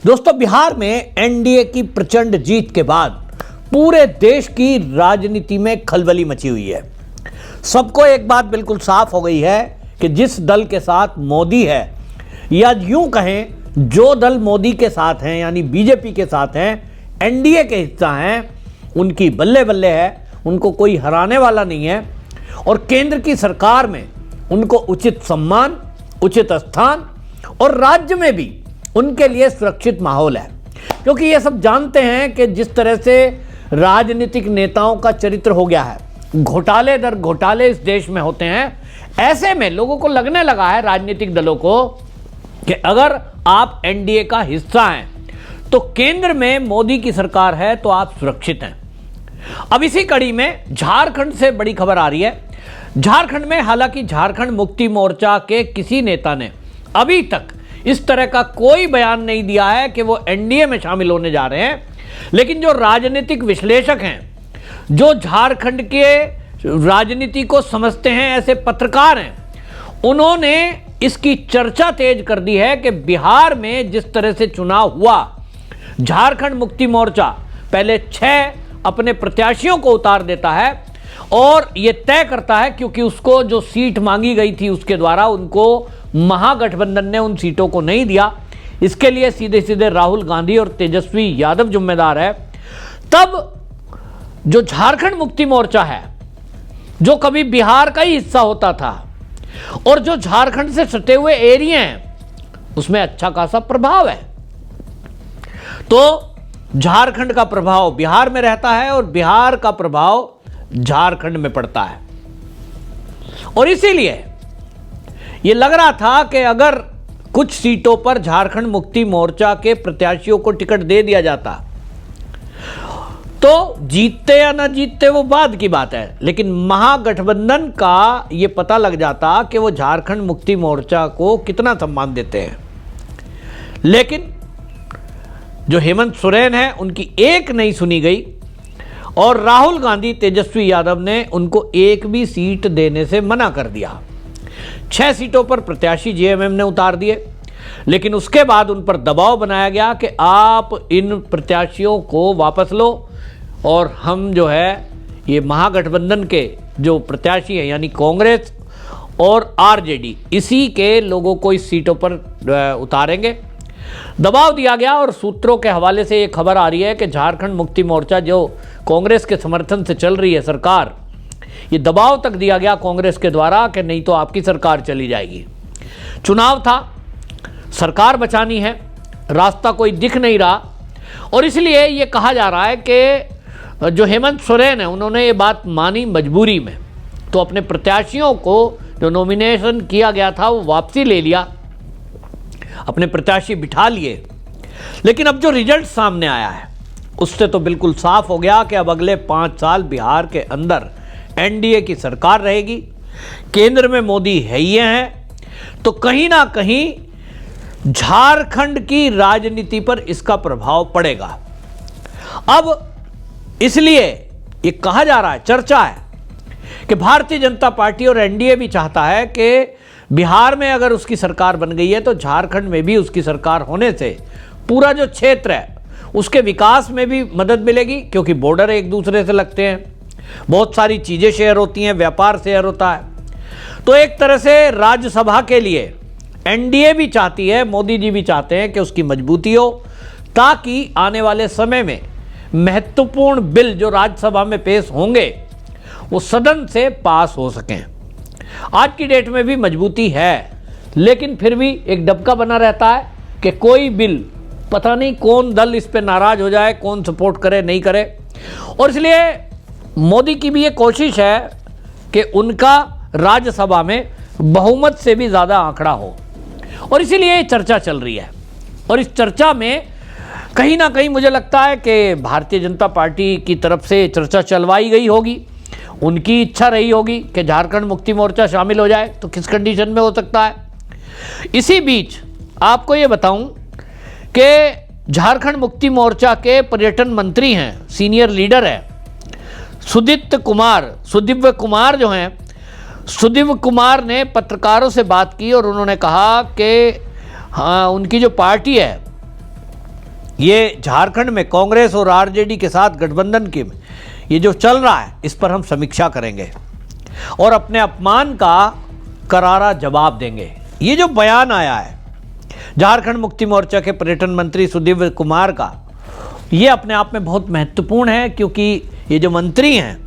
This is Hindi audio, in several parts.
दोस्तों, बिहार में एनडीए की प्रचंड जीत के बाद पूरे देश की राजनीति में खलबली मची हुई है। सबको एक बात बिल्कुल साफ हो गई है कि जिस दल के साथ मोदी है, या यूं कहें जो दल मोदी के साथ हैं यानी बीजेपी के साथ हैं, एनडीए के हिस्सा हैं, उनकी बल्ले बल्ले है, उनको कोई हराने वाला नहीं है। और केंद्र की सरकार में उनको उचित सम्मान, उचित स्थान और राज्य में भी उनके लिए सुरक्षित माहौल है। क्योंकि ये सब जानते हैं कि जिस तरह से राजनीतिक नेताओं का चरित्र हो गया है, घोटाले दर घोटाले इस देश में होते हैं, ऐसे में लोगों को लगने लगा है, राजनीतिक दलों को, कि अगर आप एनडीए का हिस्सा हैं तो केंद्र में मोदी की सरकार है तो आप सुरक्षित हैं। अब इसी कड़ी में झारखंड से बड़ी खबर आ रही है। झारखंड में हालांकि झारखंड मुक्ति मोर्चा के किसी नेता ने अभी तक इस तरह का कोई बयान नहीं दिया है कि वो एनडीए में शामिल होने जा रहे हैं, लेकिन जो राजनीतिक विश्लेषक हैं, जो झारखंड के राजनीति को समझते हैं, ऐसे पत्रकार हैं, उन्होंने इसकी चर्चा तेज कर दी है कि बिहार में जिस तरह से चुनाव हुआ, झारखंड मुक्ति मोर्चा पहले 6 अपने प्रत्याशियों को उतार देता है और यह तय करता है, क्योंकि उसको जो सीट मांगी गई थी उसके द्वारा उनको महागठबंधन ने उन सीटों को नहीं दिया। इसके लिए सीधे सीधे राहुल गांधी और तेजस्वी यादव जिम्मेदार है। तब जो झारखंड मुक्ति मोर्चा है, जो कभी बिहार का ही हिस्सा होता था और जो झारखंड से सटे हुए एरिया हैं, उसमें अच्छा खासा प्रभाव है। तो झारखंड का प्रभाव बिहार में रहता है और बिहार का प्रभाव झारखंड में पड़ता है। और इसीलिए यह लग रहा था कि अगर कुछ सीटों पर झारखंड मुक्ति मोर्चा के प्रत्याशियों को टिकट दे दिया जाता तो जीतते या ना जीतते वो बाद की बात है, लेकिन महागठबंधन का ये पता लग जाता कि वो झारखंड मुक्ति मोर्चा को कितना सम्मान देते हैं। लेकिन जो हेमंत सोरेन है, उनकी एक नहीं सुनी गई और राहुल गांधी, तेजस्वी यादव ने उनको एक भी सीट देने से मना कर दिया। 6 सीटों पर प्रत्याशी जेएमएम ने उतार दिए, लेकिन उसके बाद उन पर दबाव बनाया गया कि आप इन प्रत्याशियों को वापस लो और हम जो है ये महागठबंधन के जो प्रत्याशी हैं यानी कांग्रेस और आरजेडी, इसी के लोगों को इस सीटों पर उतारेंगे। दबाव दिया गया और सूत्रों के हवाले से ये खबर आ रही है कि झारखंड मुक्ति मोर्चा जो कांग्रेस के समर्थन से चल रही है सरकार, ये दबाव तक दिया गया कांग्रेस के द्वारा कि नहीं तो आपकी सरकार चली जाएगी। चुनाव था, सरकार बचानी है, रास्ता कोई दिख नहीं रहा और इसलिए ये कहा जा रहा है कि जो हेमंत सोरेन है, उन्होंने ये बात मानी मजबूरी में, तो अपने प्रत्याशियों को जो नॉमिनेशन किया गया था वो वापसी ले लिया, अपने प्रत्याशी बिठा लिए। लेकिन अब जो रिजल्ट सामने आया है उससे तो बिल्कुल साफ हो गया कि अब अगले 5 साल बिहार के अंदर एनडीए की सरकार रहेगी, केंद्र में मोदी है ही हैं, तो कहीं ना कहीं झारखंड की राजनीति पर इसका प्रभाव पड़ेगा। अब इसलिए ये कहा जा रहा है, चर्चा है कि भारतीय जनता पार्टी और एनडीए भी चाहता है कि बिहार में अगर उसकी सरकार बन गई है तो झारखंड में भी उसकी सरकार होने से पूरा जो क्षेत्र है उसके विकास में भी मदद मिलेगी, क्योंकि बॉर्डर एक दूसरे से लगते हैं, बहुत सारी चीज़ें शेयर होती हैं, व्यापार शेयर होता है। तो एक तरह से राज्यसभा के लिए एनडीए भी चाहती है, मोदी जी भी चाहते हैं कि उसकी मजबूती हो, ताकि आने वाले समय में महत्वपूर्ण बिल जो राज्यसभा में पेश होंगे वो सदन से पास हो सकें। आज की डेट में भी मजबूती है, लेकिन फिर भी एक दबका बना रहता है कि कोई बिल, पता नहीं कौन दल इस पे नाराज हो जाए, कौन सपोर्ट करे नहीं करे। और इसलिए मोदी की भी ये कोशिश है कि उनका राज्यसभा में बहुमत से भी ज़्यादा आंकड़ा हो, और इसीलिए ये चर्चा चल रही है। और इस चर्चा में कहीं ना कहीं मुझे लगता है कि भारतीय जनता पार्टी की तरफ से चर्चा चलवाई गई होगी, उनकी इच्छा रही होगी कि झारखंड मुक्ति मोर्चा शामिल हो जाए, तो किस कंडीशन में हो सकता है। इसी बीच आपको ये बताऊं कि झारखंड मुक्ति मोर्चा के पर्यटन मंत्री हैं, सीनियर लीडर हैं सुदीव्य कुमार जो हैं, सुदीव्य कुमार ने पत्रकारों से बात की और उन्होंने कहा कि हाँ, उनकी जो पार्टी है ये झारखंड में कांग्रेस और आरजेडी के साथ गठबंधन के ये जो चल रहा है, इस पर हम समीक्षा करेंगे और अपने अपमान का करारा जवाब देंगे। ये जो बयान आया है झारखंड मुक्ति मोर्चा के पर्यटन मंत्री सुदीव्य कुमार का, ये अपने आप में बहुत महत्वपूर्ण है, क्योंकि ये जो मंत्री हैं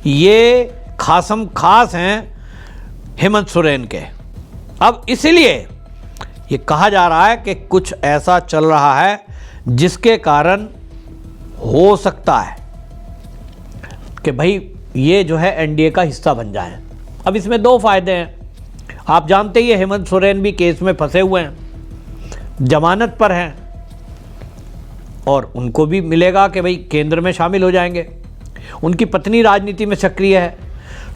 ये खासम खास हैं हेमंत सोरेन के। अब इसलिए ये कहा जा रहा है कि कुछ ऐसा चल रहा है जिसके कारण हो सकता है कि भाई ये जो है एनडीए का हिस्सा बन जाए। अब इसमें दो फायदे हैं। आप जानते ही हेमंत सोरेन भी केस में फंसे हुए हैं, जमानत पर हैं, और उनको भी मिलेगा कि भाई केंद्र में शामिल हो जाएंगे। उनकी पत्नी राजनीति में सक्रिय है,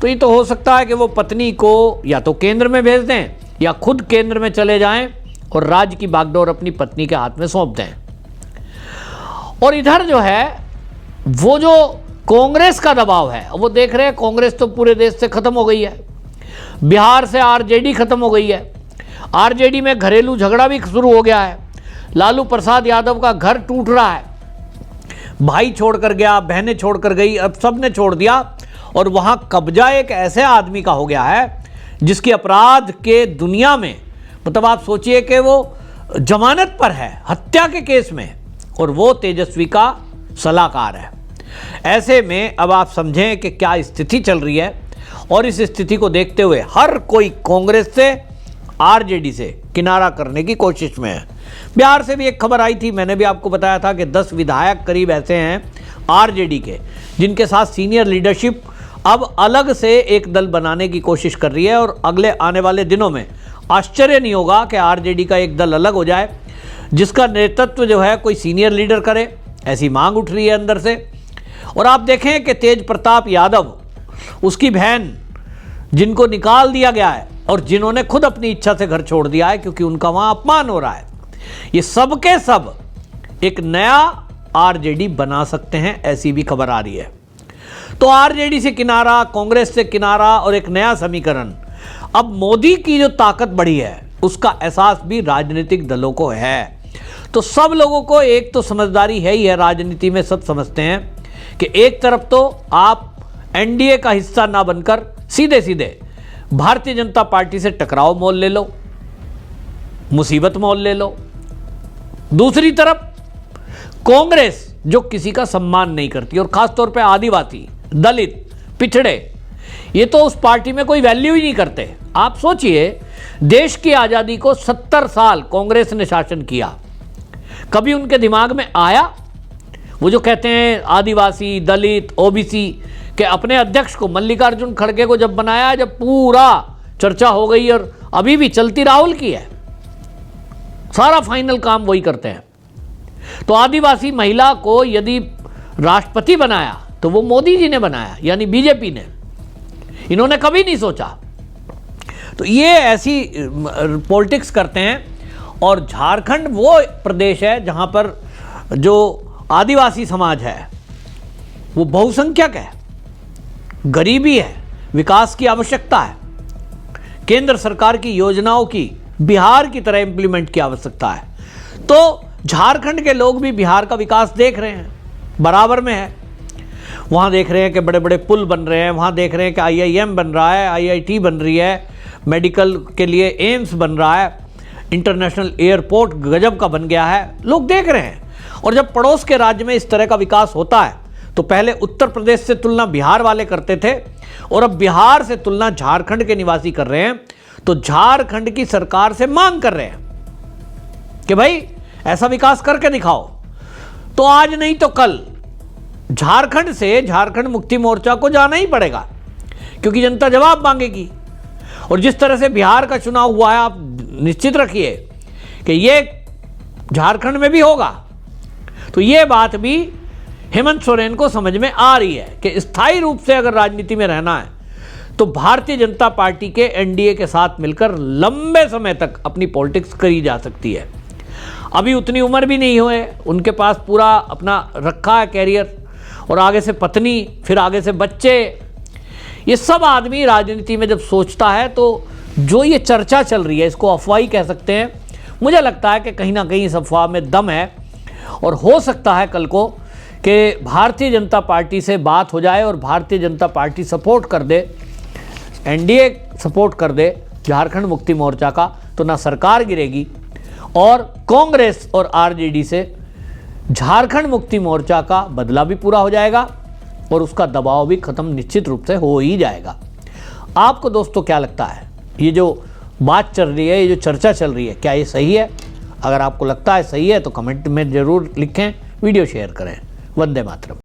तो ये तो हो सकता है कि वो पत्नी को या तो केंद्र में भेज दें या खुद केंद्र में चले जाएं और राज्य की बागडोर अपनी पत्नी के हाथ में सौंप दें। और इधर जो है वो जो कांग्रेस का दबाव है, वो देख रहे हैं कांग्रेस तो पूरे देश से खत्म हो गई है, बिहार से आरजेडी खत्म हो गई है, आरजेडी में घरेलू झगड़ा भी शुरू हो गया है, लालू प्रसाद यादव का घर टूट रहा है, भाई छोड़कर गया, बहनें छोड़कर गई, अब सब ने छोड़ दिया, और वहां कब्जा एक ऐसे आदमी का हो गया है जिसकी अपराध के दुनिया में, मतलब आप सोचिए कि वो जमानत पर है हत्या के केस में, और वो तेजस्वी का सलाहकार है। ऐसे में अब आप समझें कि क्या स्थिति चल रही है, और इस स्थिति को देखते हुए हर कोई कांग्रेस से आरजेडी से किनारा करने की कोशिश में है। बिहार से भी एक खबर आई थी, मैंने भी आपको बताया था कि 10 विधायक करीब ऐसे हैं आरजेडी के जिनके साथ सीनियर लीडरशिप अब अलग से एक दल बनाने की कोशिश कर रही है, और अगले आने वाले दिनों में आश्चर्य नहीं होगा कि आरजेडी का एक दल अलग हो जाए जिसका नेतृत्व जो है कोई सीनियर लीडर करे। ऐसी मांग उठ रही है अंदर से। और आप देखें कि तेज प्रताप यादव, उसकी बहन, जिनको निकाल दिया गया है और जिन्होंने खुद अपनी इच्छा से घर छोड़ दिया है क्योंकि उनका वहां अपमान हो रहा है, ये सब के सब एक नया आरजेडी बना सकते हैं, ऐसी भी खबर आ रही है। तो आरजेडी से किनारा, कांग्रेस से किनारा और एक नया समीकरण। अब मोदी की जो ताकत बढ़ी है उसका एहसास भी राजनीतिक दलों को है। तो सब लोगों को एक तो समझदारी है ही है, राजनीति में सब समझते हैं कि एक तरफ तो आप एनडीए का हिस्सा ना बनकर सीधे सीधे भारतीय जनता पार्टी से टकराव मोल ले लो, मुसीबत मोल ले लो। दूसरी तरफ कांग्रेस जो किसी का सम्मान नहीं करती, और खासतौर पे आदिवासी, दलित, पिछड़े, ये तो उस पार्टी में कोई वैल्यू ही नहीं करते। आप सोचिए, देश की आज़ादी को 70 साल कांग्रेस ने शासन किया, कभी उनके दिमाग में आया वो जो कहते हैं आदिवासी, दलित, ओबीसी के अपने अध्यक्ष को, मल्लिकार्जुन खड़गे को जब बनाया, जब पूरा चर्चा हो गई, और अभी भी चलती राहुल की है, सारा फाइनल काम वही करते हैं। तो आदिवासी महिला को यदि राष्ट्रपति बनाया तो वो मोदी जी ने बनाया, यानी बीजेपी ने, इन्होंने कभी नहीं सोचा। तो ये ऐसी पॉलिटिक्स करते हैं। और झारखंड वो प्रदेश है जहां पर जो आदिवासी समाज है वो बहुसंख्यक है, गरीबी है, विकास की आवश्यकता है, केंद्र सरकार की योजनाओं की बिहार की तरह इंप्लीमेंट की आवश्यकता है। तो झारखंड के लोग भी बिहार का विकास देख रहे हैं, बराबर में है। वहाँ देख रहे हैं कि बड़े बड़े पुल बन रहे हैं, वहाँ देख रहे हैं कि आईआईएम बन रहा है, आईआईटी बन रही है, मेडिकल के लिए एम्स बन रहा है, इंटरनेशनल एयरपोर्ट गजब का बन गया है, लोग देख रहे हैं। और जब पड़ोस के राज्य में इस तरह का विकास होता है तो पहले उत्तर प्रदेश से तुलना बिहार वाले करते थे, और अब बिहार से तुलना झारखंड के निवासी कर रहे हैं। तो झारखंड की सरकार से मांग कर रहे हैं कि भाई ऐसा विकास करके दिखाओ। तो आज नहीं तो कल झारखंड से झारखंड मुक्ति मोर्चा को जाना ही पड़ेगा, क्योंकि जनता जवाब मांगेगी। और जिस तरह से बिहार का चुनाव हुआ है, आप निश्चित रखिए कि ये झारखंड में भी होगा। तो ये बात भी हेमंत सोरेन को समझ में आ रही है कि स्थायी रूप से अगर राजनीति में रहना है तो भारतीय जनता पार्टी के एनडीए के साथ मिलकर लंबे समय तक अपनी पॉलिटिक्स करी जा सकती है। अभी उतनी उम्र भी नहीं हुए, उनके पास पूरा अपना रखा है कैरियर, और आगे से पत्नी, फिर आगे से बच्चे। ये सब आदमी राजनीति में जब सोचता है तो जो ये चर्चा चल रही है, इसको अफवाही कह सकते हैं। मुझे लगता है कि कहीं ना कहीं इस अफवाह में दम है, और हो सकता है कल को कि भारतीय जनता पार्टी से बात हो जाए और भारतीय जनता पार्टी सपोर्ट कर दे, एनडीए सपोर्ट कर दे झारखंड मुक्ति मोर्चा का, तो ना सरकार गिरेगी और कांग्रेस और आरजेडी से झारखंड मुक्ति मोर्चा का बदला भी पूरा हो जाएगा और उसका दबाव भी खत्म निश्चित रूप से हो ही जाएगा। आपको दोस्तों क्या लगता है, ये जो बात चल रही है, ये जो चर्चा चल रही है, क्या ये सही है? अगर आपको लगता है सही है तो कमेंट में ज़रूर लिखें, वीडियो शेयर करें। वंदे मातरम।